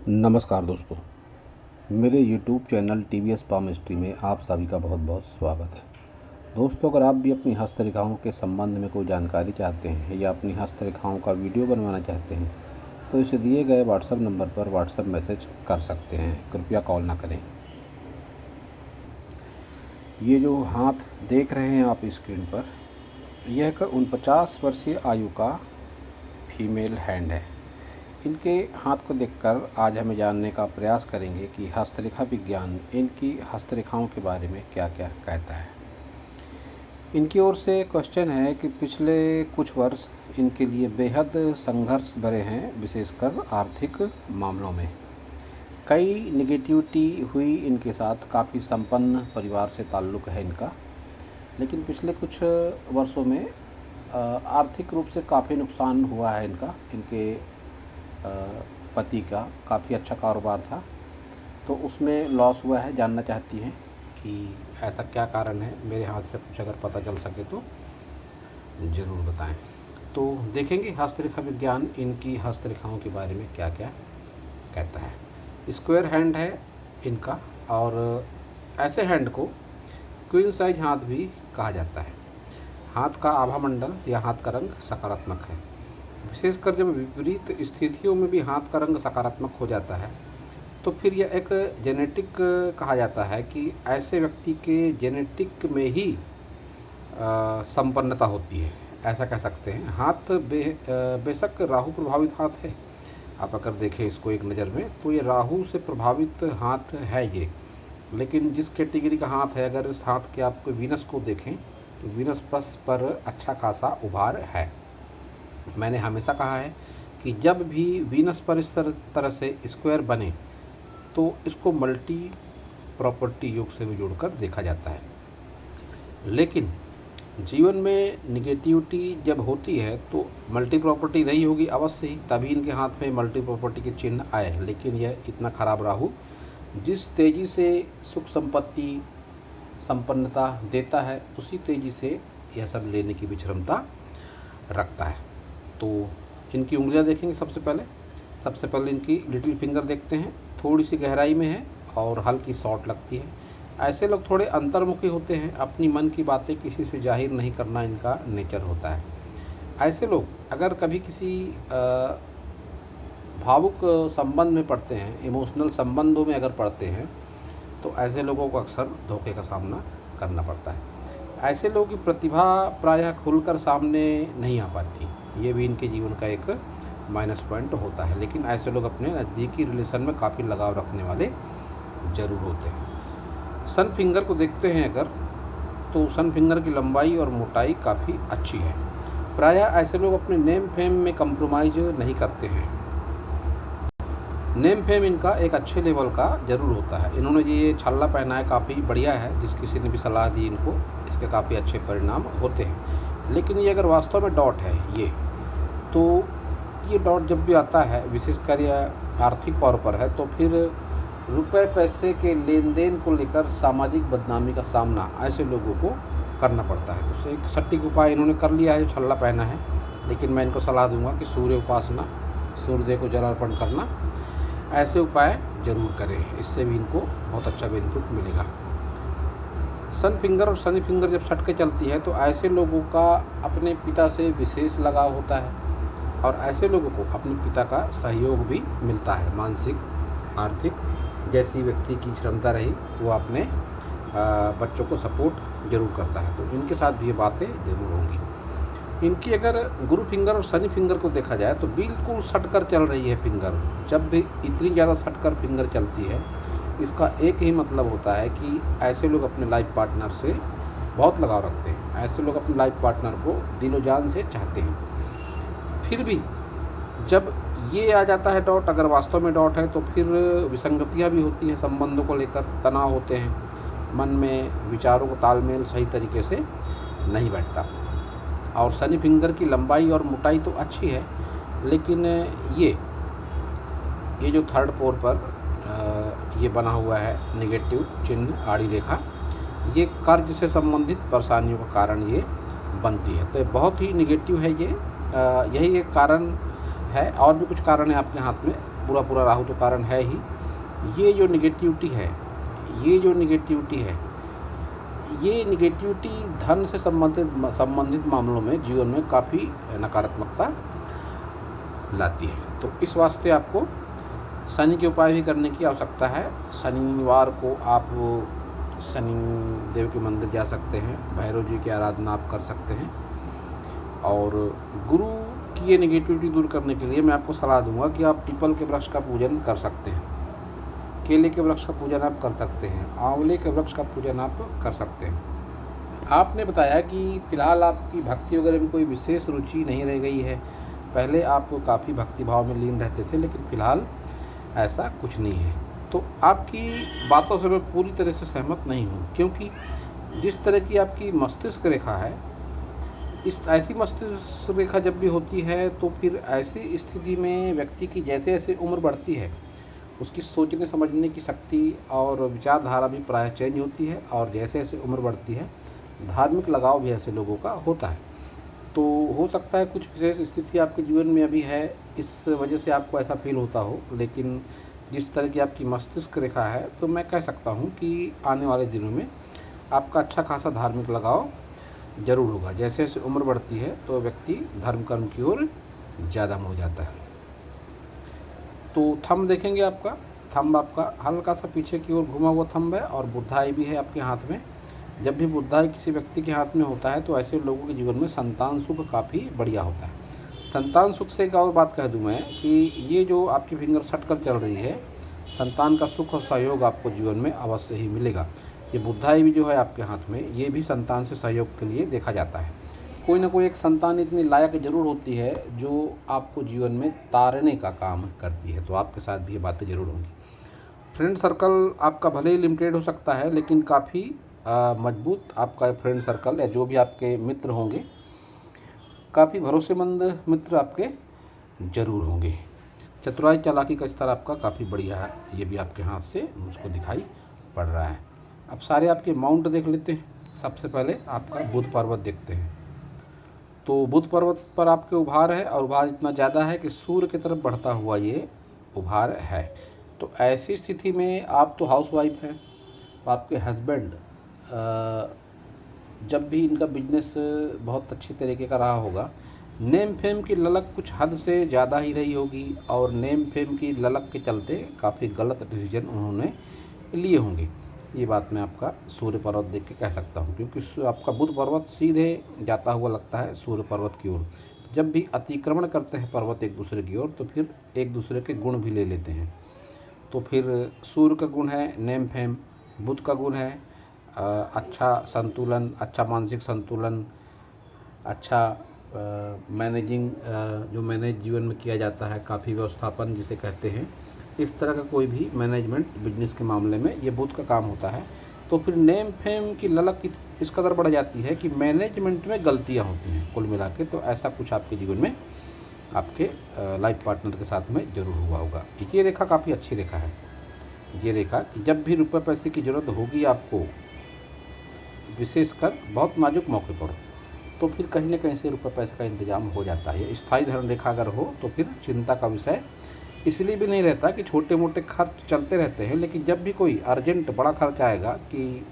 नमस्कार दोस्तों, मेरे YouTube channel TVS palm history में आप सभी का बहुत बहुत स्वागत है। दोस्तों, अगर आप भी अपनी हस्तरेखाओं के संबंध में कोई जानकारी चाहते हैं या अपनी हस्तरेखाओं का वीडियो बनवाना चाहते हैं तो इसे दिए गए व्हाट्सएप नंबर पर व्हाट्सएप मैसेज कर सकते हैं। कृपया कॉल ना करें। ये जो हाथ देख रहे हैं आप स्क्रीन पर, यह 49 वर्षीय आयु का फीमेल हैंड है। इनके हाथ को देखकर आज हमें जानने का प्रयास करेंगे कि हस्तरेखा विज्ञान इनकी हस्तरेखाओं के बारे में क्या क्या कहता है। इनकी ओर से क्वेश्चन है कि पिछले कुछ वर्ष इनके लिए बेहद संघर्ष भरे हैं, विशेषकर आर्थिक मामलों में। कई निगेटिविटी हुई इनके साथ। काफ़ी संपन्न परिवार से ताल्लुक़ है इनका, लेकिन पिछले कुछ वर्षों में आर्थिक रूप से काफ़ी नुकसान हुआ है इनका। इनके पति का काफ़ी अच्छा कारोबार था तो उसमें लॉस हुआ है। जानना चाहती हैं कि ऐसा क्या कारण है। मेरे हाथ से कुछ अगर पता चल सके तो ज़रूर बताएं। तो देखेंगे हस्तरेखा विज्ञान इनकी हस्तरेखाओं के बारे में क्या क्या कहता है। स्क्वायर हैंड है इनका, और ऐसे हैंड को क्वीन साइज हाथ भी कहा जाता है। हाथ का आभा मंडल या हाथ का रंग सकारात्मक है। विशेषकर जब विपरीत स्थितियों में भी हाथ का रंग सकारात्मक हो जाता है तो फिर यह एक जेनेटिक कहा जाता है कि ऐसे व्यक्ति के जेनेटिक में ही संपन्नता होती है, ऐसा कह सकते हैं। हाथ बेशक राहु प्रभावित हाथ है। आप अगर देखें इसको एक नज़र में तो ये राहु से प्रभावित हाथ है ये, लेकिन जिस कैटेगरी का हाथ है, अगर इस हाथ के आपको वीनस को देखें तो वीनस पर अच्छा खासा उभार है। मैंने हमेशा कहा है कि जब भी वीनस पर इस तरह से स्क्वायर बने तो इसको मल्टी प्रॉपर्टी योग से भी जोड़कर देखा जाता है। लेकिन जीवन में निगेटिविटी जब होती है तो मल्टी प्रॉपर्टी रही होगी अवश्य ही, तभी इनके हाथ में मल्टी प्रॉपर्टी के चिन्ह आए। लेकिन यह इतना खराब राहु जिस तेज़ी से सुख संपत्ति संपन्नता देता है, उसी तेज़ी से यह सब लेने की भी क्षमता रखता है। तो इनकी उंगलियां देखेंगे। सबसे पहले इनकी लिटिल फिंगर देखते हैं। थोड़ी सी गहराई में है और हल्की शॉर्ट लगती है। ऐसे लोग थोड़े अंतर्मुखी होते हैं, अपनी मन की बातें किसी से जाहिर नहीं करना इनका नेचर होता है। ऐसे लोग अगर कभी किसी भावुक संबंध में पड़ते हैं, इमोशनल संबंधों में अगर पड़ते हैं, तो ऐसे लोगों को अक्सर धोखे का सामना करना पड़ता है। ऐसे लोगों की प्रतिभा प्रायः खुलकर सामने नहीं आ पाती। ये भी इनके जीवन का एक माइनस पॉइंट होता है। लेकिन ऐसे लोग अपने नज़दीकी रिलेशन में काफ़ी लगाव रखने वाले ज़रूर होते हैं। सन फिंगर को देखते हैं अगर, तो सन फिंगर की लंबाई और मोटाई काफ़ी अच्छी है। प्रायः ऐसे लोग अपने नेम फेम में कंप्रोमाइज़ नहीं करते हैं। नेम फेम इनका एक अच्छे लेवल का ज़रूर होता है। इन्होंने ये छल्ला पहना है, काफ़ी बढ़िया है। जिस किसी ने भी सलाह दी इनको, इसके काफ़ी अच्छे परिणाम होते हैं। लेकिन ये अगर वास्तव में डॉट है तो ये डॉट जब भी आता है, विशेषकर यह आर्थिक तौर पर है, तो फिर रुपए पैसे के लेन देन को लेकर सामाजिक बदनामी का सामना ऐसे लोगों को करना पड़ता है। उससे एक सटीक उपाय इन्होंने कर लिया है, जो छल्ला पहना है। लेकिन मैं इनको सलाह दूंगा कि सूर्य उपासना, सूर्यदेव को जल अर्पण करना, ऐसे उपाय जरूर करें। इससे भी इनको बहुत अच्छा बेनिफिट मिलेगा। सन फिंगर और शनि फिंगर जब सट के चलती है तो ऐसे लोगों का अपने पिता से विशेष लगाव होता है, और ऐसे लोगों को अपने पिता का सहयोग भी मिलता है। मानसिक, आर्थिक, जैसी व्यक्ति की क्षमता रही वो अपने बच्चों को सपोर्ट जरूर करता है। तो इनके साथ भी ये बातें जरूर होंगी। इनकी अगर गुरु फिंगर और शनि फिंगर को देखा जाए तो बिल्कुल सट कर चल रही है फिंगर। जब भी इतनी ज़्यादा सट कर फिंगर चलती है, इसका एक ही मतलब होता है कि ऐसे लोग अपने लाइफ पार्टनर से बहुत लगाव रखते हैं। ऐसे लोग अपने लाइफ पार्टनर को दिलो जान से चाहते हैं। फिर भी जब ये आ जाता है डॉट, अगर वास्तव में डॉट है, तो फिर विसंगतियाँ भी होती हैं, संबंधों को लेकर तनाव होते हैं, मन में विचारों को तालमेल सही तरीके से नहीं बैठता। और शनि फिंगर की लंबाई और मोटाई तो अच्छी है, लेकिन ये जो थर्ड पोर पर ये बना हुआ है नेगेटिव चिन्ह, आड़ी रेखा, ये कर्ज से संबंधित परेशानियों का कारण ये बनती है। तो बहुत ही नेगेटिव है ये। यही एक कारण है, और भी कुछ कारण है आपके हाथ में पूरा पूरा राहु तो कारण है ही। ये जो निगेटिविटी है, ये निगेटिविटी धन से संबंधित मामलों में जीवन में काफ़ी नकारात्मकता लाती है। तो इस वास्ते आपको शनि के उपाय भी करने की आवश्यकता है। शनिवार को आप शनि देव के मंदिर जा सकते हैं, भैरव जी की आराधना आप कर सकते हैं। और गुरु की ये निगेटिविटी दूर करने के लिए मैं आपको सलाह दूंगा कि आप पीपल के वृक्ष का पूजन कर सकते हैं, केले के वृक्ष का पूजन आप कर सकते हैं, आंवले के वृक्ष का पूजन आप कर सकते हैं। आपने बताया कि फ़िलहाल आपकी भक्ति वगैरह में कोई विशेष रुचि नहीं रह गई है। पहले आप काफ़ी भक्ति भाव में लीन रहते थे, लेकिन फ़िलहाल ऐसा कुछ नहीं है। तो आपकी बातों से मैं पूरी तरह से सहमत नहीं हूँ, क्योंकि जिस तरह की आपकी मस्तिष्क रेखा है, इस ऐसी मस्तिष्क रेखा जब भी होती है तो फिर ऐसी स्थिति में व्यक्ति की जैसे जैसे उम्र बढ़ती है, उसकी सोचने समझने की शक्ति और विचारधारा भी प्रायः चेंज होती है। और जैसे जैसे उम्र बढ़ती है, धार्मिक लगाव भी ऐसे लोगों का होता है। तो हो सकता है कुछ विशेष स्थिति आपके जीवन में अभी है, इस वजह से आपको ऐसा फील होता हो। लेकिन जिस तरह की आपकी मस्तिष्क रेखा है, तो मैं कह सकता हूँ कि आने वाले दिनों में आपका अच्छा खासा धार्मिक लगाव जरूर होगा। जैसे जैसे उम्र बढ़ती है तो व्यक्ति धर्म कर्म की ओर ज़्यादा हो जाता है। तो थंब देखेंगे, आपका थंब आपका हल्का सा पीछे की ओर घुमा हुआ थंब है, और बुधाई भी है आपके हाथ में। जब भी बुधाई किसी व्यक्ति के हाथ में होता है तो ऐसे लोगों के जीवन में संतान सुख काफ़ी बढ़िया होता है। संतान सुख से एक और बात कह दूं मैं कि ये जो आपकी फिंगर सट कर चल रही है, संतान का सुख और सहयोग आपको जीवन में अवश्य ही मिलेगा। ये बुधाई भी जो है आपके हाथ में, ये भी संतान से सहयोग के लिए देखा जाता है। कोई ना कोई एक संतान इतनी लायक जरूर होती है जो आपको जीवन में तारने का काम करती है। तो आपके साथ भी ये बातें जरूर होंगी। फ्रेंड सर्कल आपका भले ही लिमिटेड हो सकता है, लेकिन काफ़ी मजबूत आपका फ्रेंड सर्कल या जो भी आपके मित्र होंगे, काफ़ी भरोसेमंद मित्र आपके जरूर होंगे। चतुराई चालाकी का स्तर आपका काफ़ी बढ़िया है, ये भी आपके हाथ से मुझको दिखाई पड़ रहा है। अब सारे आपके माउंट देख लेते हैं। सबसे पहले आपका बुध पर्वत देखते हैं। तो बुध पर्वत पर आपके उभार है, और उभार इतना ज़्यादा है कि सूर्य की तरफ बढ़ता हुआ ये उभार है। तो ऐसी स्थिति में आप तो हाउसवाइफ हैं, तो आपके हस्बैंड जब भी इनका बिजनेस बहुत अच्छी तरीके का रहा होगा, नेम फेम की ललक कुछ हद से ज़्यादा ही रही होगी, और नेम फेम की ललक के चलते काफ़ी गलत डिसीजन उन्होंने लिए होंगे। ये बात मैं आपका सूर्य पर्वत देख के कह सकता हूँ, क्योंकि आपका बुध पर्वत सीधे जाता हुआ लगता है सूर्य पर्वत की ओर। जब भी अतिक्रमण करते हैं पर्वत एक दूसरे की ओर, तो फिर एक दूसरे के गुण भी ले लेते हैं। तो फिर सूर्य का गुण है नेम फेम, बुध का गुण है अच्छा संतुलन, अच्छा मानसिक संतुलन, अच्छा मैनेजिंग, जो मैनेज जीवन में किया जाता है, काफ़ी व्यवस्थापन जिसे कहते हैं, इस तरह का कोई भी मैनेजमेंट बिजनेस के मामले में ये बुध का काम होता है। तो फिर नेम फेम की ललक इस कदर बढ़ जाती है कि मैनेजमेंट में गलतियाँ होती हैं कुल मिला के। तो ऐसा कुछ आपके जीवन में आपके लाइफ पार्टनर के साथ में ज़रूर हुआ होगा। ये रेखा काफ़ी अच्छी रेखा है। ये रेखा जब भी रुपये पैसे की ज़रूरत होगी आपको, विशेषकर बहुत नाजुक मौके पर, तो फिर कहीं ना कहीं से रुपये पैसे का इंतजाम हो जाता है। स्थायी धन रेखा अगर हो तो फिर चिंता का विषय इसलिए भी नहीं रहता कि छोटे मोटे खर्च चलते रहते हैं, लेकिन जब भी कोई अर्जेंट बड़ा खर्च आएगा कि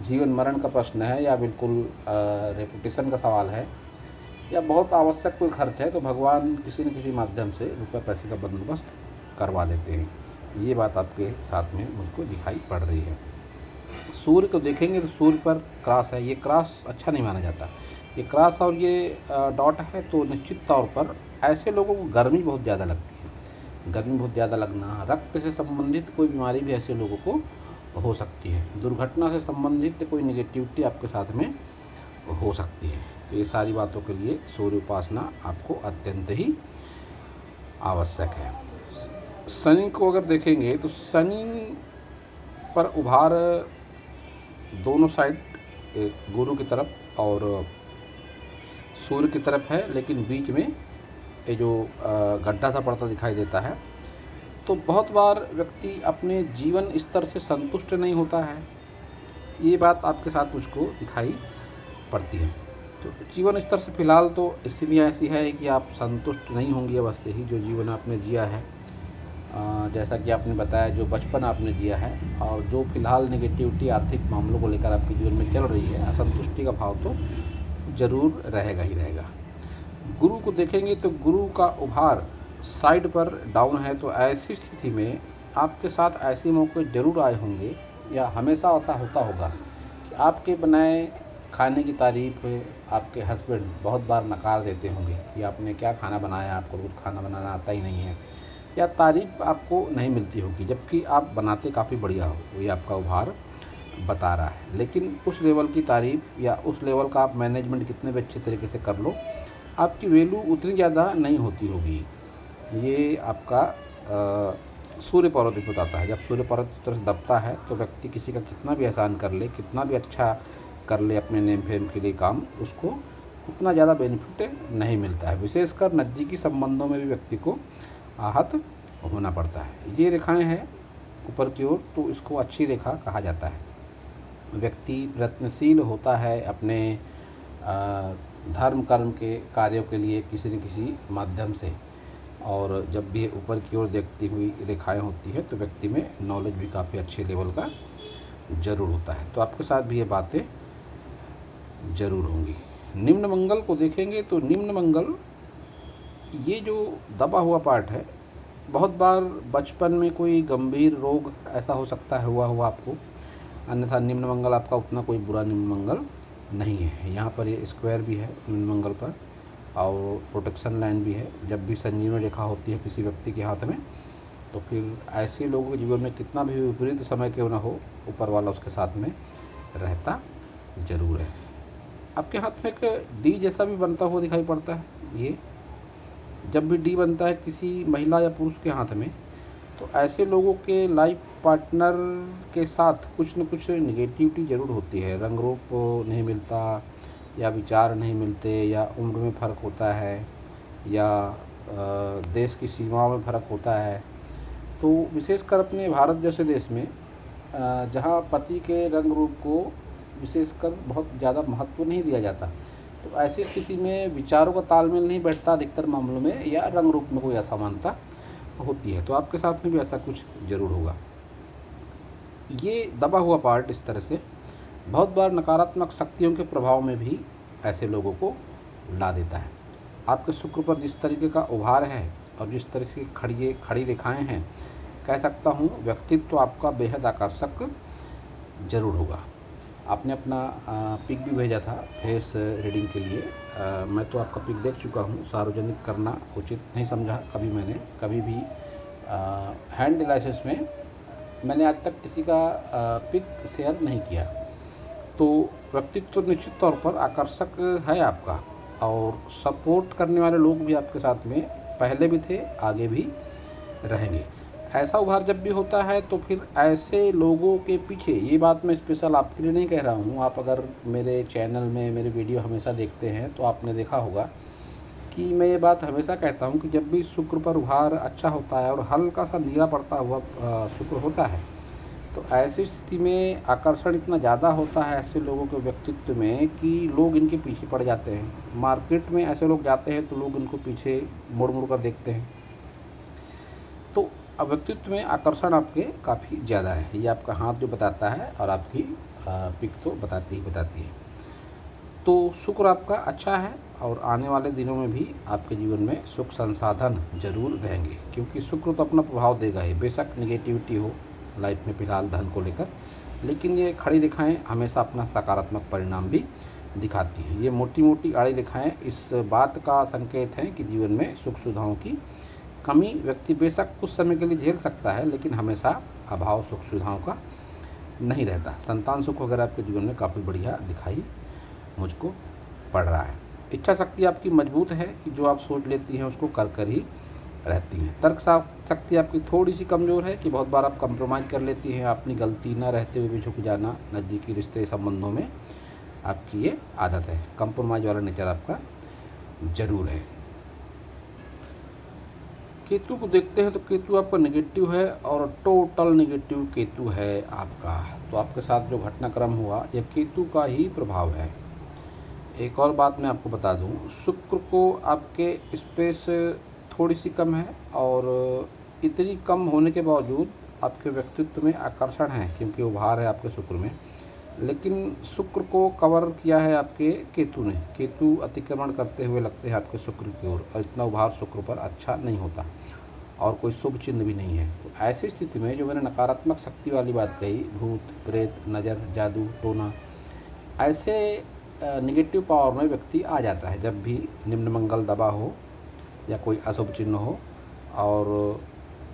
जीवन मरण का प्रश्न है, या बिल्कुल रेपुटेशन का सवाल है, या बहुत आवश्यक कोई खर्च है, तो भगवान किसी न किसी माध्यम से रुपये पैसे का बंदोबस्त करवा देते हैं। ये बात आपके साथ में मुझको दिखाई पड़ रही है। सूर्य को देखेंगे तो सूर्य पर क्रॉस है। ये क्रॉस अच्छा नहीं माना जाता। ये क्रॉस और ये डॉट है, तो निश्चित तौर पर ऐसे लोगों को गर्मी बहुत ज़्यादा लगती है। गर्मी बहुत ज़्यादा लगना, रक्त से संबंधित कोई बीमारी भी ऐसे लोगों को हो सकती है। दुर्घटना से संबंधित कोई निगेटिविटी आपके साथ में हो सकती है। तो ये सारी बातों के लिए सूर्य उपासना आपको अत्यंत ही आवश्यक है। शनि को अगर देखेंगे तो शनि पर उभार दोनों साइड, गुरु की तरफ और सूर्य की तरफ है, लेकिन बीच में ये जो गड्ढा सा पड़ता दिखाई देता है। तो बहुत बार व्यक्ति अपने जीवन स्तर से संतुष्ट नहीं होता है। ये बात आपके साथ मुझको दिखाई पड़ती है। तो जीवन स्तर से फ़िलहाल तो स्थितियाँ ऐसी है कि आप संतुष्ट नहीं होंगे अवश्य ही, जो जीवन आपने जिया है। जैसा कि आपने बताया जो बचपन आपने दिया है और जो फिलहाल नेगेटिविटी आर्थिक मामलों को लेकर आपके जीवन में चल रही है, असंतुष्टि का भाव तो ज़रूर रहेगा ही रहेगा। गुरु को देखेंगे तो गुरु का उभार साइड पर डाउन है, तो ऐसी स्थिति में आपके साथ ऐसे मौके ज़रूर आए होंगे या हमेशा ऐसा होता होगा कि आपके बनाए खाने की तारीफ़ आपके हस्बैंड बहुत बार नकार देते होंगे कि आपने क्या खाना बनाया, आपको कुछ खाना बनाना आता ही नहीं है, या तारीफ़ आपको नहीं मिलती होगी जबकि आप बनाते काफ़ी बढ़िया हो, ये आपका उभार बता रहा है। लेकिन उस लेवल की तारीफ़ या उस लेवल का आप मैनेजमेंट कितने भी अच्छे तरीके से कर लो, आपकी वैल्यू उतनी ज़्यादा नहीं होती होगी। ये आपका सूर्य पर्वत भी बताता है। जब सूर्य पर्वत की तरफ दबता है तो व्यक्ति किसी का कितना भी एहसान कर ले, कितना भी अच्छा कर ले अपने नेम फेम के लिए काम, उसको उतना ज़्यादा बेनिफिट नहीं मिलता है। विशेषकर नज़दीकी संबंधों में भी व्यक्ति को आहत होना पड़ता है। ये रेखाएं हैं ऊपर की ओर, तो इसको अच्छी रेखा कहा जाता है। व्यक्ति प्रयत्नशील होता है अपने धर्म कर्म के कार्यों के लिए किसी न किसी माध्यम से, और जब भी ऊपर की ओर देखती हुई रेखाएं होती है तो व्यक्ति में नॉलेज भी काफ़ी अच्छे लेवल का ज़रूर होता है। तो आपके साथ भी ये बातें ज़रूर होंगी। निम्न मंगल को देखेंगे तो निम्न मंगल ये जो दबा हुआ पार्ट है, बहुत बार बचपन में कोई गंभीर रोग ऐसा हो सकता है हुआ आपको, अन्यथा निम्न मंगल आपका उतना कोई बुरा निम्न मंगल नहीं है। यहाँ पर ये स्क्वायर भी है निम्न मंगल पर और प्रोटेक्शन लाइन भी है। जब भी संजीवनी रेखा होती है किसी व्यक्ति के हाथ में, तो फिर ऐसे लोगों के जीवन में कितना भी विपरीत समय क्यों ना हो, ऊपर वाला उसके साथ में रहता ज़रूर है। आपके हाथ में एक डी जैसा भी बनता हुआ दिखाई पड़ता है। ये जब भी डी बनता है किसी महिला या पुरुष के हाथ में, तो ऐसे लोगों के लाइफ पार्टनर के साथ कुछ न कुछ निगेटिविटी ज़रूर होती है। रंग रूप नहीं मिलता, या विचार नहीं मिलते, या उम्र में फ़र्क होता है, या देश की सीमाओं में फ़र्क होता है। तो विशेषकर अपने भारत जैसे देश में जहाँ पति के रंग रूप को विशेषकर बहुत ज़्यादा महत्व नहीं दिया जाता, तो ऐसी स्थिति में विचारों का तालमेल नहीं बैठता अधिकतर मामलों में, या रंग रूप में कोई असमानता होती है। तो आपके साथ में भी ऐसा कुछ ज़रूर होगा। ये दबा हुआ पार्ट इस तरह से बहुत बार नकारात्मक शक्तियों के प्रभाव में भी ऐसे लोगों को ला देता है। आपके शुक्र पर जिस तरीके का उभार है और जिस तरह से खड़ी रेखाएं हैं, कह सकता हूँ व्यक्तित्व तो आपका बेहद आकर्षक ज़रूर होगा। आपने अपना पिक भी भेजा था फेस रीडिंग के लिए। मैं तो आपका पिक देख चुका हूँ। सार्वजनिक करना उचित नहीं समझा मैंने कभी भी। हैंड एनालिसिस में मैंने आज तक किसी का पिक शेयर नहीं किया। तो व्यक्तित्व तो निश्चित तौर पर आकर्षक है आपका, और सपोर्ट करने वाले लोग भी आपके साथ में पहले भी थे, आगे भी रहेंगे। ऐसा उभार जब भी होता है तो फिर ऐसे लोगों के पीछे, ये बात मैं स्पेशल आपके लिए नहीं कह रहा हूँ, आप अगर मेरे चैनल में मेरे वीडियो हमेशा देखते हैं तो आपने देखा होगा कि मैं ये बात हमेशा कहता हूँ कि जब भी शुक्र पर उभार अच्छा होता है और हल्का सा नीला पड़ता हुआ शुक्र होता है, तो ऐसी स्थिति में आकर्षण इतना ज़्यादा होता है ऐसे लोगों के व्यक्तित्व में कि लोग इनके पीछे पड़ जाते हैं। मार्केट में ऐसे लोग जाते हैं तो लोग इनको पीछे मुड़ मुड़ कर देखते हैं। तो व्यक्तित्व में आकर्षण आपके काफ़ी ज़्यादा है, ये आपका हाथ जो बताता है और आपकी पिक तो बताती है। तो शुक्र आपका अच्छा है और आने वाले दिनों में भी आपके जीवन में सुख संसाधन जरूर रहेंगे, क्योंकि शुक्र तो अपना प्रभाव देगा ही। बेशक निगेटिविटी हो लाइफ में फिलहाल धन को लेकर, लेकिन ये खड़ी रेखाएं हमेशा अपना सकारात्मक परिणाम भी दिखाती हैं। ये मोटी मोटी आड़ी रेखाएं इस बात का संकेत हैं कि जीवन में सुख सुविधाओं की कमी व्यक्ति बेशक कुछ समय के लिए झेल सकता है, लेकिन हमेशा अभाव सुख सुविधाओं का नहीं रहता। संतान सुख वगैरह आपके जीवन में काफ़ी बढ़िया दिखाई मुझको पड़ रहा है। इच्छा शक्ति आपकी मजबूत है कि जो आप सोच लेती हैं उसको कर ही रहती हैं। तर्क शक्ति आपकी थोड़ी सी कमज़ोर है कि बहुत बार आप कंप्रोमाइज़ कर लेती हैं, अपनी गलती न रहते हुए भी झुक जाना। नज़दीकी रिश्ते संबंधों में आपकी ये आदत है, कंप्रोमाइज़ वाला नेचर आपका ज़रूर है। केतु को देखते हैं तो केतु आपका नेगेटिव है और टोटल नेगेटिव केतु है आपका। तो आपके साथ जो घटनाक्रम हुआ यह केतु का ही प्रभाव है। एक और बात मैं आपको बता दूं, शुक्र को आपके स्पेस थोड़ी सी कम है और इतनी कम होने के बावजूद आपके व्यक्तित्व में आकर्षण है, क्योंकि उभार है आपके शुक्र में। लेकिन शुक्र को कवर किया है आपके केतु ने। केतु अतिक्रमण करते हुए लगते हैं आपके शुक्र की ओर, और इतना उभार शुक्र पर अच्छा नहीं होता और कोई शुभ चिन्ह भी नहीं है। तो ऐसी स्थिति में जो मैंने नकारात्मक शक्ति वाली बात कही, भूत प्रेत, नज़र, जादू टोना, ऐसे निगेटिव पावर में व्यक्ति आ जाता है जब भी निम्न मंगल दबा हो या कोई अशुभ चिन्ह हो और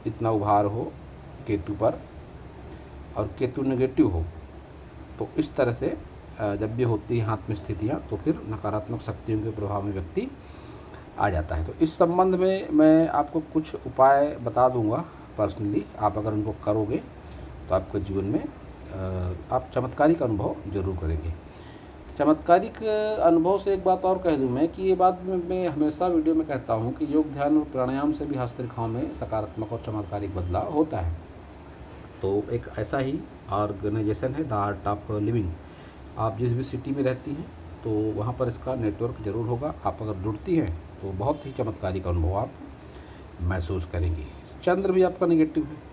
इतना उभार हो केतु पर और केतु नेगेटिव हो। तो इस तरह से जब भी होती है हाथ में स्थितियाँ, तो फिर नकारात्मक शक्तियों के प्रभाव में व्यक्ति आ जाता है। तो इस संबंध में मैं आपको कुछ उपाय बता दूंगा पर्सनली। आप अगर उनको करोगे तो आपके जीवन में आप चमत्कारिक अनुभव जरूर करेंगे। चमत्कारिक अनुभव से एक बात और कह दूं मैं कि ये बात मैं हमेशा वीडियो में कहता हूँ कि योग, ध्यान और प्राणायाम से भी हस्तरेखाओं में सकारात्मक और चमत्कारिक बदलाव होता है। तो एक ऐसा ही ऑर्गेनाइजेशन है द आर्ट ऑफ लिविंग। आप जिस भी सिटी में रहती हैं तो वहाँ पर इसका नेटवर्क ज़रूर होगा। आप अगर जुड़ती हैं तो बहुत ही चमत्कारिक अनुभव आप महसूस करेंगी। चंद्र भी आपका निगेटिव है।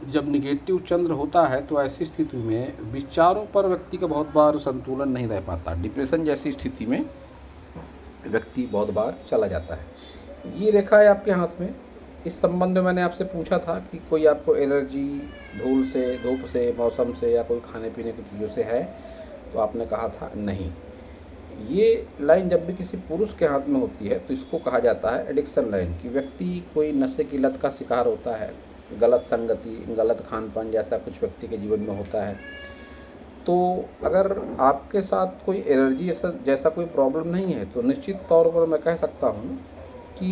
जब निगेटिव चंद्र होता है तो ऐसी स्थिति में विचारों पर व्यक्ति का बहुत बार संतुलन नहीं रह पाता। डिप्रेशन जैसी स्थिति में व्यक्ति बहुत बार चला जाता है। ये रेखा है आपके हाथ में। इस संबंध में मैंने आपसे पूछा था कि कोई आपको एलर्जी धूल से, धूप से, मौसम से या कोई खाने पीने की चीज़ों से है, तो आपने कहा था नहीं। ये लाइन जब भी किसी पुरुष के हाथ में होती है तो इसको कहा जाता है एडिक्शन लाइन, कि व्यक्ति कोई नशे की लत का शिकार होता है, गलत संगति, गलत खान पान जैसा कुछ व्यक्ति के जीवन में होता है। तो अगर आपके साथ कोई एलर्जी जैसा कोई प्रॉब्लम नहीं है तो निश्चित तौर पर मैं कह सकता हूँ कि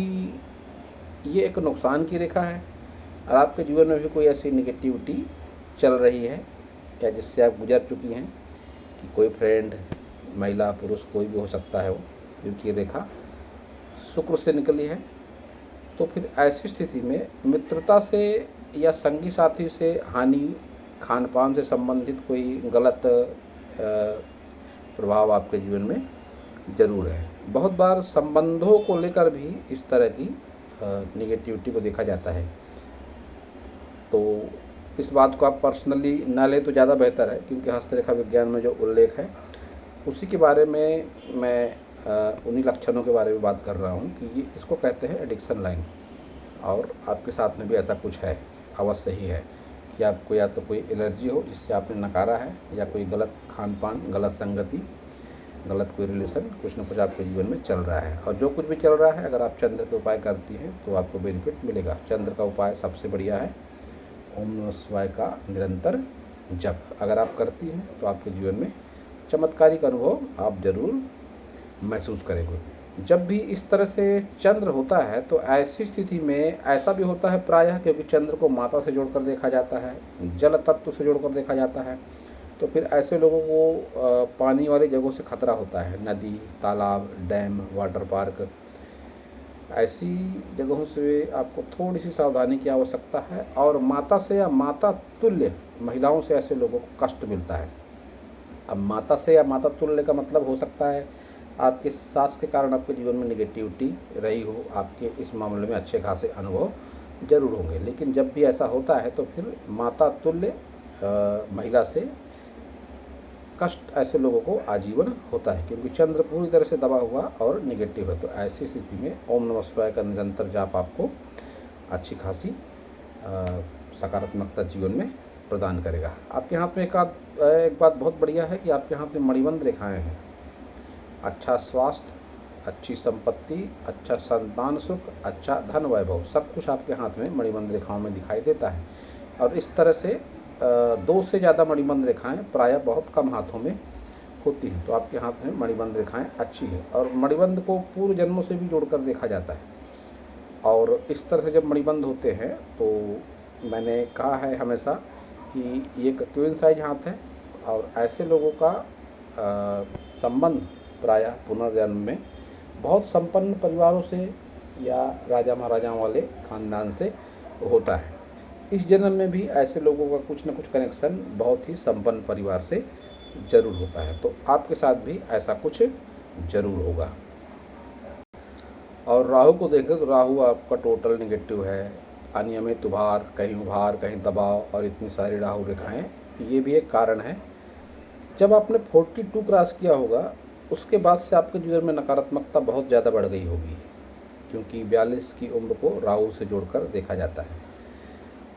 ये एक नुकसान की रेखा है और आपके जीवन में भी कोई ऐसी निगेटिविटी चल रही है या जिससे आप गुजर चुकी हैं, कि कोई फ्रेंड, महिला, पुरुष, कोई भी हो सकता है वो, क्योंकि रेखा शुक्र से निकली है। तो फिर ऐसी स्थिति में मित्रता से या संगी साथी से हानि, खान पान से संबंधित कोई गलत प्रभाव आपके जीवन में ज़रूर है। बहुत बार संबंधों को लेकर भी इस तरह की निगेटिविटी को देखा जाता है। तो इस बात को आप पर्सनली ना ले तो ज़्यादा बेहतर है, क्योंकि हस्तरेखा विज्ञान में जो उल्लेख है उसी के बारे में मैं उन्हीं लक्षणों के बारे में बात कर रहा हूँ कि ये इसको कहते हैं एडिक्शन लाइन। और आपके साथ में भी ऐसा कुछ है, अवश्य ही है, कि आपको या तो कोई एलर्जी हो जिससे आपने नकारा है, या कोई गलत खान पान, गलत संगति, गलत कोई रिलेशन, कुछ न कुछ आपके जीवन में चल रहा है। और जो कुछ भी चल रहा है, अगर आप चंद्र के उपाय करती हैं तो आपको बेनिफिट मिलेगा। चंद्र का उपाय सबसे बढ़िया है ओम नमः शिवाय का निरंतर जप। अगर आप करती हैं तो आपके जीवन में चमत्कारिक अनुभव आप जरूर महसूस करेंगे। जब भी इस तरह से चंद्र होता है तो ऐसी स्थिति में ऐसा भी होता है प्रायः, क्योंकि चंद्र को माता से जोड़कर देखा जाता है, जल तत्व से जोड़कर देखा जाता है, तो फिर ऐसे लोगों को पानी वाली जगहों से खतरा होता है। नदी, तालाब, डैम, वाटर पार्क, ऐसी जगहों से आपको थोड़ी सी सावधानी की आवश्यकता है। और माता से या माता तुल्य महिलाओं से ऐसे लोगों को कष्ट मिलता है। अब माता से या माता तुल्य का मतलब हो सकता है आपके सास के कारण आपके जीवन में निगेटिविटी रही हो, आपके इस मामले में अच्छे खासे अनुभव जरूर होंगे। लेकिन जब भी ऐसा होता है तो फिर माता तुल्य महिला से कष्ट ऐसे लोगों को आजीवन होता है, क्योंकि चंद्र पूरी तरह से दबा हुआ और निगेटिव है। तो ऐसी स्थिति में ओम नमः शिवाय का निरंतर जाप आपको अच्छी खासी सकारात्मकता जीवन में प्रदान करेगा। आपके हाथ में एक बात बहुत बढ़िया है कि आपके हाथ में मणिबंध रेखाएं हैं। अच्छा स्वास्थ्य, अच्छी संपत्ति, अच्छा संतान सुख, अच्छा धन वैभव, सब कुछ आपके हाथ में मणिबंध रेखाओं में दिखाई देता है। और इस तरह से 2 से ज़्यादा मणिबंध रेखाएं प्रायः बहुत कम हाथों में होती हैं। तो आपके हाथ में मणिबंध रेखाएं अच्छी है। और मणिबंध को पूर्व जन्मों से भी जोड़कर देखा जाता है। और इस तरह से जब मणिबंध होते हैं तो मैंने कहा है हमेशा कि ये ट्विन साइज हाथ है, और ऐसे लोगों का संबंध प्रायः पुनर्जन्म में बहुत संपन्न परिवारों से या राजा महाराजाओं वाले खानदान से होता है। इस जन्म में भी ऐसे लोगों का कुछ न कुछ कनेक्शन बहुत ही संपन्न परिवार से जरूर होता है। तो आपके साथ भी ऐसा कुछ जरूर होगा। और राहु को देखें तो राहु आपका टोटल निगेटिव है। अनियमित उभार, कहीं दबाव और इतनी सारी राहु रेखाएं, ये भी एक कारण है। जब आपने 42 क्रॉस किया होगा उसके बाद से आपके जीवन में नकारात्मकता बहुत ज़्यादा बढ़ गई होगी, क्योंकि 42 की उम्र को राहु से जोड़कर देखा जाता है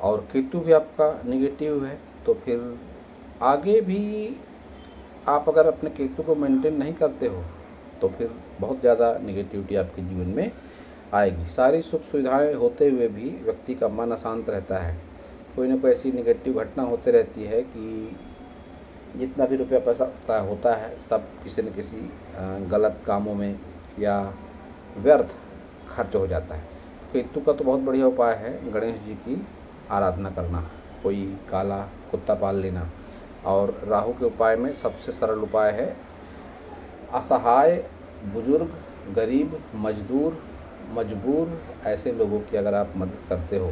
और केतु भी आपका निगेटिव है। तो फिर आगे भी आप अगर अपने केतु को मेंटेन नहीं करते हो तो फिर बहुत ज़्यादा निगेटिविटी आपके जीवन में आएगी। सारी सुख सुविधाएं होते हुए भी व्यक्ति का मन अशांत रहता है। कोई ना कोई ऐसी निगेटिव घटना होती रहती है कि जितना भी रुपया पैसा होता है सब किसी न किसी गलत कामों में या व्यर्थ खर्च हो जाता है। केतु का तो बहुत बढ़िया उपाय है गणेश जी की आराधना करना, कोई काला कुत्ता पाल लेना। और राहु के उपाय में सबसे सरल उपाय है असहाय, बुजुर्ग, गरीब, मजदूर, मजबूर ऐसे लोगों की अगर आप मदद करते हो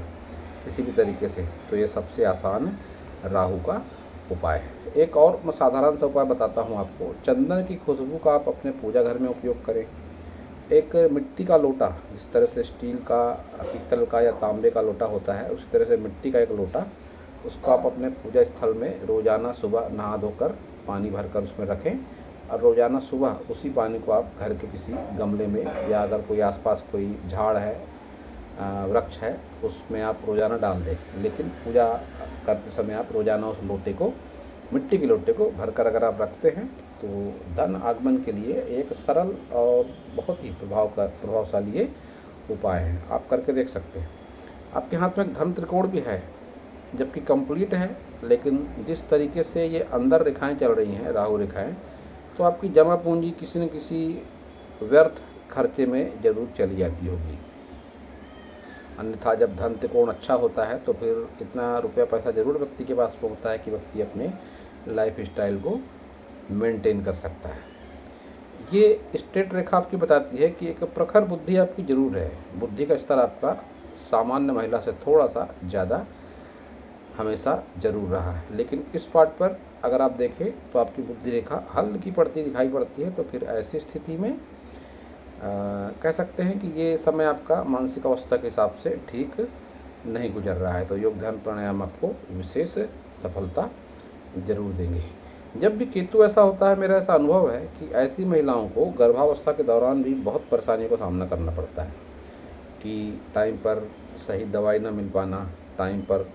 किसी भी तरीके से तो ये सबसे आसान राहु का उपाय है। एक और मैं साधारण सा उपाय बताता हूँ आपको। चंदन की खुशबू का आप अपने पूजा घर में उपयोग करें। एक मिट्टी का लोटा, जिस तरह से स्टील का, पीतल का या तांबे का लोटा होता है, उसी तरह से मिट्टी का एक लोटा, उसको आप अपने पूजा स्थल में रोज़ाना सुबह नहा धोकर पानी भरकर उसमें रखें और रोज़ाना सुबह उसी पानी को आप घर के किसी गमले में या अगर कोई आसपास कोई झाड़ है, वृक्ष है, उसमें आप रोज़ाना डाल दें। लेकिन पूजा करते समय आप रोज़ाना उस लोटे को, मिट्टी के लोटे को भरकर अगर आप रखते हैं तो धन आगमन के लिए एक सरल और बहुत ही प्रभावशाली ये उपाय है। आप करके देख सकते हैं। आपके हाथ में धन त्रिकोण भी है, जबकि कंप्लीट है, लेकिन जिस तरीके से ये अंदर रेखाएं चल रही हैं, राहु रेखाएं, तो आपकी जमा पूंजी किसी न किसी व्यर्थ खर्चे में ज़रूर चली जाती होगी। अन्यथा जब धन त्रिकोण अच्छा होता है तो फिर इतना रुपया पैसा ज़रूर व्यक्ति के पास पहुँचता है कि व्यक्ति अपने लाइफ स्टाइल को मेंटेन कर सकता है। ये स्ट्रेट रेखा आपकी बताती है कि एक प्रखर बुद्धि आपकी ज़रूर है। बुद्धि का स्तर आपका सामान्य महिला से थोड़ा सा ज़्यादा हमेशा ज़रूर रहा है, लेकिन इस पार्ट पर अगर आप देखें तो आपकी बुद्धि रेखा हल्की पड़ती दिखाई पड़ती है। तो फिर ऐसी स्थिति में कह सकते हैं कि ये समय आपका मानसिक अवस्था के हिसाब से ठीक नहीं गुजर रहा है। तो योग ध्यान प्राणायाम आपको विशेष सफलता जरूर देंगे। जब भी केतु ऐसा होता है, मेरा ऐसा अनुभव है कि ऐसी महिलाओं को गर्भावस्था के दौरान भी बहुत परेशानियों का सामना करना पड़ता है कि टाइम पर सही दवाई ना मिल पाना, टाइम पर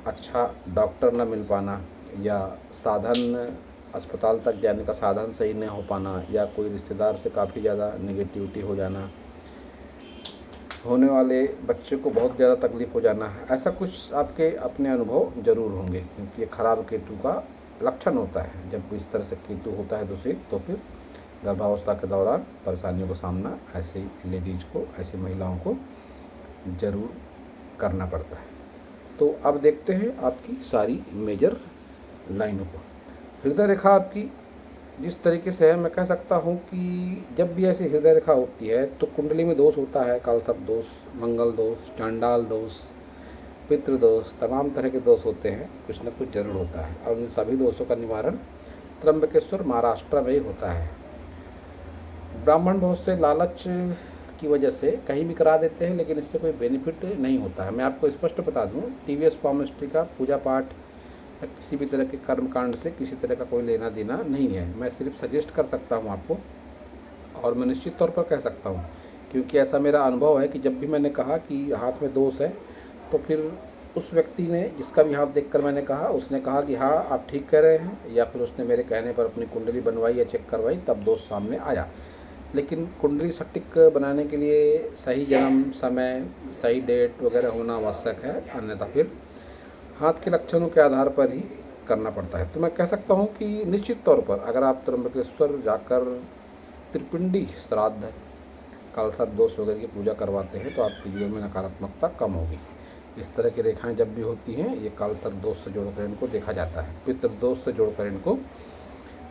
अच्छा डॉक्टर ना मिल पाना, या साधन अस्पताल तक जाने का साधन सही नहीं हो पाना, या कोई रिश्तेदार से काफ़ी ज़्यादा नेगेटिविटी हो जाना, होने वाले बच्चे को बहुत ज़्यादा तकलीफ़ हो जाना। ऐसा कुछ आपके अपने अनुभव ज़रूर होंगे, क्योंकि ये खराब केतु का लक्षण होता है। जब इस तरह से केतु होता है दूषित तो फिर गर्भावस्था के दौरान परेशानियों का सामना ऐसी लेडीज़ को, ऐसी महिलाओं को ज़रूर करना पड़ता है। तो अब देखते हैं आपकी सारी मेजर लाइनों को। हृदय रेखा आपकी जिस तरीके से है, मैं कह सकता हूँ कि जब भी ऐसी हृदय रेखा होती है तो कुंडली में दोष होता है। कालसर्प दोष, मंगल दोष, चांडाल दोष, पितृ दोष, तमाम तरह के दोष होते हैं, कुछ न कुछ जरूर होता है। और इन सभी दोषों का निवारण त्र्यंबकेश्वर महाराष्ट्र में ही होता है। ब्राह्मण बहुत से लालच की वजह से कहीं भी करा देते हैं, लेकिन इससे कोई बेनिफिट नहीं होता है। मैं आपको स्पष्ट बता दूं, टीवीएस फार्मेस्ट्री का पूजा पाठ या किसी भी तरह के कर्मकांड से किसी तरह का कोई लेना देना नहीं है। मैं सिर्फ सजेस्ट कर सकता हूं आपको, और मैं निश्चित तौर पर कह सकता हूं, क्योंकि ऐसा मेरा अनुभव है कि जब भी मैंने कहा कि हाथ में दोष है तो फिर उस व्यक्ति ने, जिसका भी हाथ देखकर मैंने कहा, उसने कहा कि हाँ आप ठीक कह रहे हैं, या फिर उसने मेरे कहने पर अपनी कुंडली बनवाई या चेक करवाई, तब दोष सामने आया। लेकिन कुंडली सटीक बनाने के लिए सही जन्म समय, सही डेट वगैरह होना आवश्यक है, अन्यथा फिर हाथ के लक्षणों के आधार पर ही करना पड़ता है। तो मैं कह सकता हूँ कि निश्चित तौर पर अगर आप त्र्यंबकेश्वर जाकर त्रिपिंडी श्राद्ध, कालसर्प दोष वगैरह की पूजा करवाते हैं तो आपके जीवन में नकारात्मकता कम होगी। इस तरह की रेखाएं जब भी होती हैं, ये कालसर्प दोष से जोड़कर इनको देखा जाता है, पितृदोष से जोड़कर इनको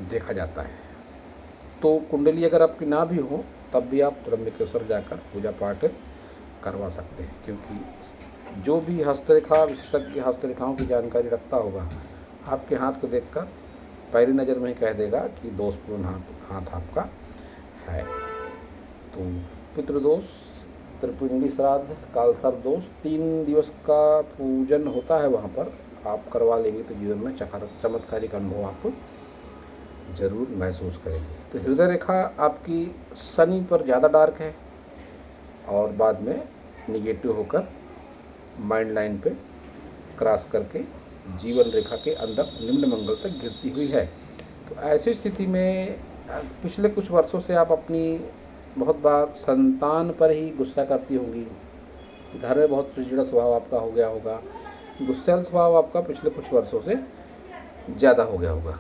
देखा जाता है। तो कुंडली अगर आपकी ना भी हो तब भी आप त्र्यंबकेश्वर जाकर पूजा पाठ करवा सकते हैं, क्योंकि जो भी हस्तरेखा विशेषज्ञ हस्तरेखाओं की जानकारी रखता होगा, आपके हाथ को देखकर पहली नज़र में ही कह देगा कि दोषपूर्ण हाथ आपका है। तो पितृदोष, त्रिपुंडी श्राद्ध, कालसर्प दोष, 3 दिवस का पूजन होता है वहाँ पर। आप करवा लेंगे तो जीवन में चमत्कारिक अनुभव आप जरूर महसूस करेंगे। तो हृदय रेखा आपकी शनि पर ज़्यादा डार्क है और बाद में निगेटिव होकर माइंड लाइन पे क्रॉस करके जीवन रेखा के अंदर निम्न मंगल तक गिरती हुई है। तो ऐसी स्थिति में पिछले कुछ वर्षों से आप अपनी बहुत बार संतान पर ही गुस्सा करती होंगी। घर में बहुत चिड़चिड़ा स्वभाव आपका हो गया होगा। गुस्सैल स्वभाव आपका पिछले कुछ वर्षों से ज़्यादा हो गया होगा।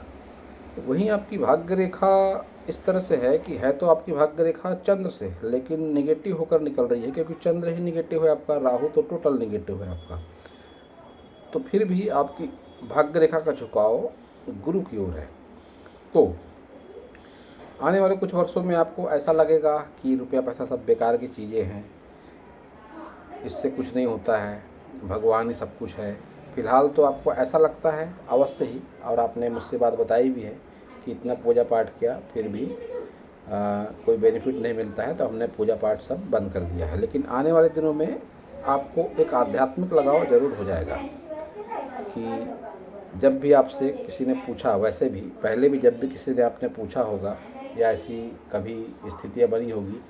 वहीं आपकी भाग्य रेखा इस तरह से है कि है तो आपकी भाग्य रेखा चंद्र से, लेकिन निगेटिव होकर निकल रही है, क्योंकि चंद्र ही निगेटिव है आपका, राहु तो टोटल निगेटिव है आपका। तो फिर भी आपकी भाग्य रेखा का झुकाव गुरु की ओर है। तो आने वाले कुछ वर्षों में आपको ऐसा लगेगा कि रुपया पैसा सब बेकार की चीज़ें हैं, इससे कुछ नहीं होता है, भगवान ही सब कुछ है। फिलहाल तो आपको ऐसा लगता है अवश्य ही, और आपने मुझसे बात बताई भी है कि इतना पूजा पाठ किया फिर भी कोई बेनिफिट नहीं मिलता है, तो हमने पूजा पाठ सब बंद कर दिया है। लेकिन आने वाले दिनों में आपको एक आध्यात्मिक लगाव जरूर हो जाएगा कि जब भी आपसे किसी ने पूछा, वैसे भी पहले भी जब भी किसी ने आपने पूछा होगा या ऐसी कभी स्थितियाँ बनी होगी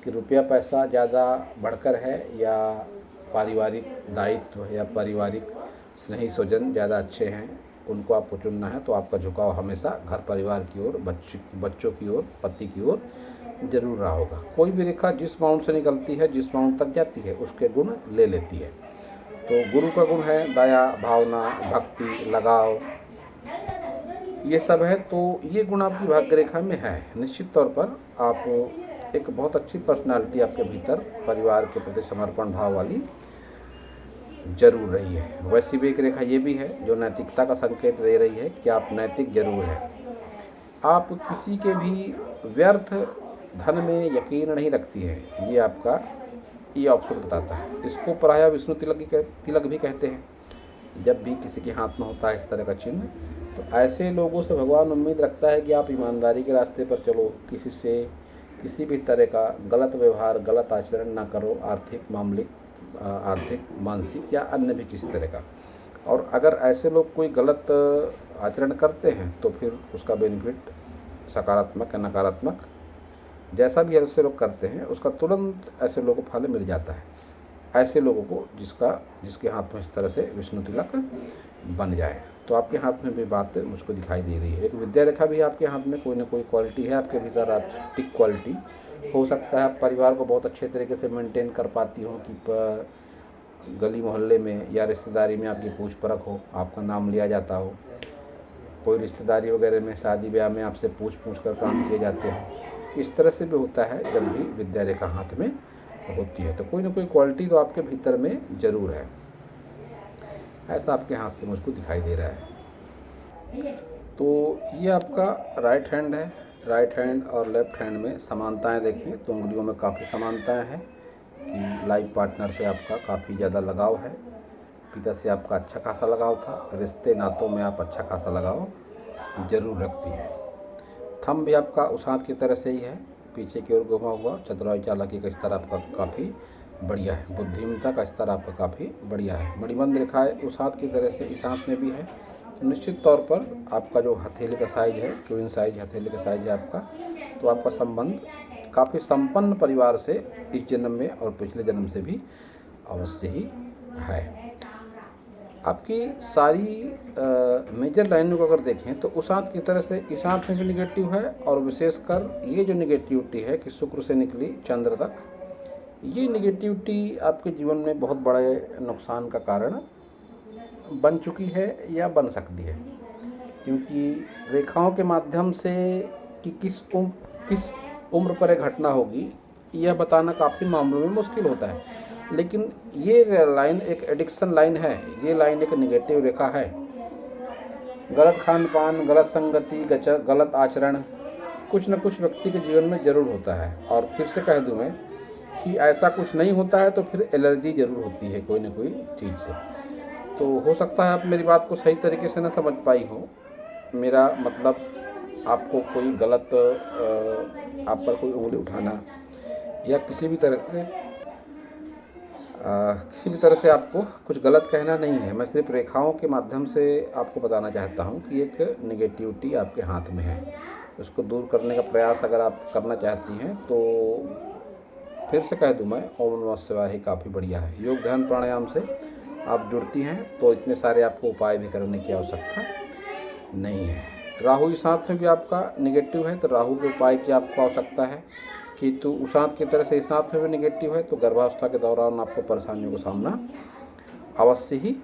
कि रुपया पैसा ज़्यादा बढ़कर है या पारिवारिक दायित्व या पारिवारिक स्नेही स्वजन ज़्यादा अच्छे हैं, उनको आपको चुनना है, तो आपका झुकाव हमेशा घर परिवार की ओर, बच्चों की ओर, पति की ओर जरूर रहा होगा। कोई भी रेखा जिस माउंट से निकलती है, जिस माउंट तक जाती है, उसके गुण ले लेती है। तो गुरु का गुण है दया, भावना, भक्ति, लगाव, ये सब है। तो ये गुण आपकी भाग्य रेखा में है। निश्चित तौर पर आप एक बहुत अच्छी पर्सनालिटी आपके भीतर परिवार के प्रति समर्पण भाव वाली जरूर रही है। वैसी भी एक रेखा ये भी है जो नैतिकता का संकेत दे रही है कि आप नैतिक जरूर हैं। आप किसी के भी व्यर्थ धन में यकीन नहीं रखती हैं, ये आपका ये ऑप्शन बताता है। इसको प्रायः विष्णु तिलक भी कहते हैं। जब भी किसी के हाथ में होता है इस तरह का चिन्ह, तो ऐसे लोगों से भगवान उम्मीद रखता है कि आप ईमानदारी के रास्ते पर चलो, किसी से किसी भी तरह का गलत व्यवहार, गलत आचरण ना करो, आर्थिक, मानसिक या अन्य भी किसी तरह का। और अगर ऐसे लोग कोई गलत आचरण करते हैं तो फिर उसका बेनिफिट सकारात्मक या नकारात्मक जैसा भी ऐसे लोग करते हैं, उसका तुरंत ऐसे लोगों को फल मिल जाता है। ऐसे लोगों को जिसके हाथ में इस तरह से विष्णु तिलक बन जाए। तो आपके हाथ में भी बात मुझको दिखाई दे रही है। एक विद्या रेखा भी आपके हाथ में कोई ना कोई क्वालिटी है आपके भीतर, आर्टिस्टिक क्वालिटी हो सकता है। परिवार को बहुत अच्छे तरीके से मेंटेन कर पाती हो कि गली मोहल्ले में या रिश्तेदारी में आपकी पूछ परख हो, आपका नाम लिया जाता हो, कोई रिश्तेदारी वगैरह में शादी ब्याह में आपसे पूछ कर काम किए जाते हैं। इस तरह से भी होता है जब भी विद्या रेखा हाथ में होती है। तो कोई ना कोई क्वालिटी तो आपके भीतर में ज़रूर है, ऐसा आपके हाथ से मुझको दिखाई दे रहा है। तो ये आपका राइट हैंड है। राइट हैंड और लेफ्ट हैंड में समानताएं देखें तो उंगलियों में काफ़ी समानताएं हैं कि लाइफ पार्टनर से आपका काफ़ी ज़्यादा लगाव है, पिता से आपका अच्छा खासा लगाव था, रिश्ते नातों में आप अच्छा खासा लगाव जरूर रखती हैं। थंब भी आपका उस हाथ की तरह से ही है, पीछे की ओर घुमा हुआ। चतुराई चालाकी का स्तर आपका काफ़ी बढ़िया है, बुद्धिमत्ता का स्तर आपका काफ़ी बढ़िया है। मणिबंध रेखाएं उस हाथ की तरह से इस हाथ में भी है। निश्चित तौर पर आपका जो हथेली का साइज है, ट्विन साइज हथेली का साइज है आपका, तो आपका संबंध काफ़ी संपन्न परिवार से इस जन्म में और पिछले जन्म से भी अवश्य ही है। आपकी सारी मेजर लाइनों को अगर देखें तो उस हाथ की तरह से इस हाथ में भी निगेटिव है, और विशेषकर ये जो निगेटिविटी है कि शुक्र से निकली चंद्र तक, ये निगेटिविटी आपके जीवन में बहुत बड़े नुकसान का कारण बन चुकी है या बन सकती है। क्योंकि रेखाओं के माध्यम से कि किस उम्र पर एक घटना होगी यह बताना काफ़ी मामलों में मुश्किल होता है। लेकिन ये लाइन एक एडिक्शन लाइन है, ये लाइन एक निगेटिव रेखा है। गलत खान पान, गलत संगति, गलत आचरण कुछ न कुछ व्यक्ति के जीवन में ज़रूर होता है। और फिर से कह दूँ मैं कि ऐसा कुछ नहीं होता है तो फिर एलर्जी ज़रूर होती है कोई न कोई चीज़ से। तो हो सकता है आप मेरी बात को सही तरीके से ना समझ पाई हो। मेरा मतलब आपको कोई गलत आप पर कोई उंगली उठाना या किसी भी तरह से किसी भी तरह से आपको कुछ गलत कहना नहीं है, मैं सिर्फ रेखाओं के माध्यम से आपको बताना चाहता हूँ कि एक नेगेटिविटी आपके हाथ में है, उसको दूर करने का प्रयास अगर आप करना चाहती हैं तो फिर से कह दूं मैं, ओम नमः शिवाय ही काफ़ी बढ़िया है। योग ध्यान प्राणायाम से आप जुड़ती हैं तो इतने सारे आपको उपाय भी करने की आवश्यकता नहीं है। राहु ईशांत में भी आपका निगेटिव है तो राहु के उपाय की आपको आवश्यकता है। केतु उशांत की तरह से ईशांत में भी निगेटिव है तो गर्भावस्था के दौरान आपको परेशानियों का सामना अवश्य ही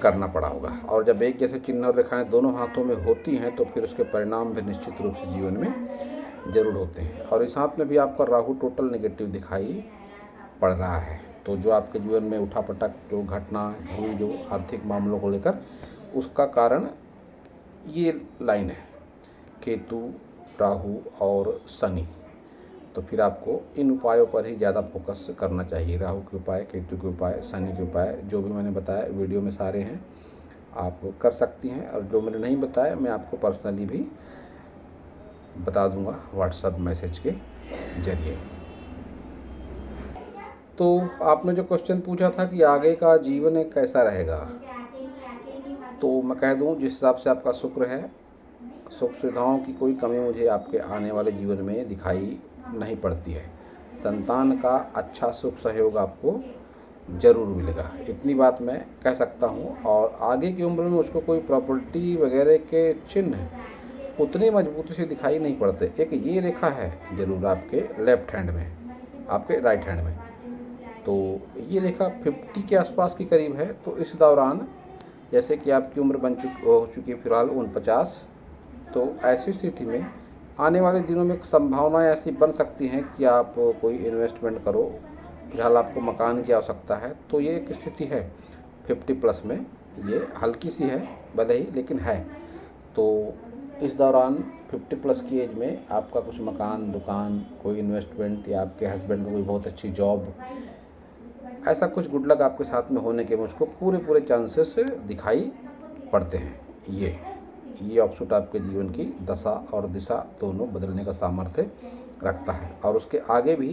करना पड़ा होगा। और जब एक जैसे चिन्ह और रेखाएं दोनों हाथों में होती हैं तो फिर उसके परिणाम भी निश्चित रूप से जीवन में जरूर होते हैं। और इस हाथ में भी आपका राहु टोटल नेगेटिव दिखाई पड़ रहा है, तो जो आपके जीवन में उठापटक जो घटना हुई जो आर्थिक मामलों को लेकर, उसका कारण ये लाइन है, केतु, राहु और शनि। तो फिर आपको इन उपायों पर ही ज़्यादा फोकस करना चाहिए। राहु के उपाय, केतु के उपाय, शनि के उपाय जो भी मैंने बताया वीडियो में सारे हैं, आप कर सकती हैं। और जो मैंने नहीं बताया मैं आपको पर्सनली भी बता दूंगा व्हाट्सएप मैसेज के जरिए। तो आपने जो क्वेश्चन पूछा था कि आगे का जीवन कैसा रहेगा, तो मैं कह दूं जिस हिसाब से आपका शुक्र है, सुख सुविधाओं की कोई कमी मुझे आपके आने वाले जीवन में दिखाई नहीं पड़ती है। संतान का अच्छा सुख सहयोग आपको ज़रूर मिलेगा, इतनी बात मैं कह सकता हूँ। और आगे की उम्र में उसको कोई प्रॉपर्टी वगैरह के चिन्ह उतनी मजबूती से दिखाई नहीं पड़ते। एक ये रेखा है ज़रूर आपके लेफ्ट हैंड में, आपके राइट हैंड में, तो ये रेखा 50 के आसपास की करीब है। तो इस दौरान जैसे कि आपकी उम्र हो चुकी है फिलहाल 49, तो ऐसी स्थिति में आने वाले दिनों में संभावनाएं ऐसी बन सकती हैं कि आप कोई इन्वेस्टमेंट करो। फिलहाल आपको मकान की आवश्यकता है, तो ये एक स्थिति है 50 प्लस में, ये हल्की सी है भले ही लेकिन है। तो इस दौरान 50 प्लस की एज में आपका कुछ मकान, दुकान, कोई इन्वेस्टमेंट या आपके हस्बैंड को कोई बहुत अच्छी जॉब, ऐसा कुछ गुड लक आपके साथ में होने के मुझको पूरे चांसेस दिखाई पड़ते हैं। ये ऑप्शन आपके जीवन की दशा और दिशा दोनों बदलने का सामर्थ्य रखता है। और उसके आगे भी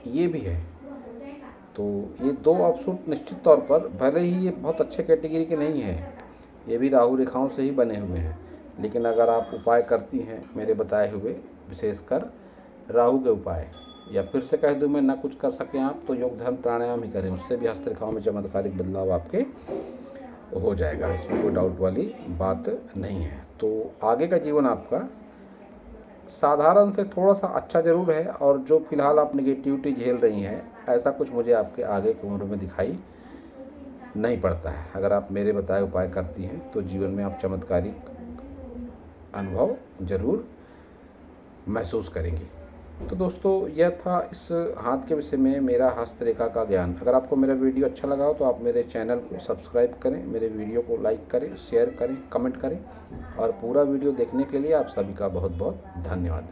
ये भी है। तो ये दो ऑप्शन निश्चित तौर पर, भले ही ये बहुत अच्छे कैटेगरी के नहीं है, ये भी राहु रेखाओं से ही बने हुए हैं, लेकिन अगर आप उपाय करती हैं मेरे बताए हुए, विशेषकर राहु के उपाय, या फिर से कह दूं मैं ना कुछ कर सकें आप, तो योग ध्यान प्राणायाम ही करें, उससे भी हस्तरेखाओं में चमत्कारिक बदलाव आपके हो जाएगा, इसमें कोई डाउट वाली बात नहीं है। तो आगे का जीवन आपका साधारण से थोड़ा सा अच्छा ज़रूर है। और जो फिलहाल आप नेगेटिविटी झेल रही हैं, ऐसा कुछ मुझे आपके आगे की उम्र में दिखाई नहीं पड़ता है। अगर आप मेरे बताए उपाय करती हैं तो जीवन में आप चमत्कारिक अनुभव ज़रूर महसूस करेंगी। तो दोस्तों यह था इस हाथ के विषय में मेरा हस्तरेखा का ज्ञान। अगर आपको मेरा वीडियो अच्छा लगा हो तो आप मेरे चैनल को सब्सक्राइब करें, मेरे वीडियो को लाइक करें, शेयर करें, कमेंट करें। और पूरा वीडियो देखने के लिए आप सभी का बहुत बहुत धन्यवाद।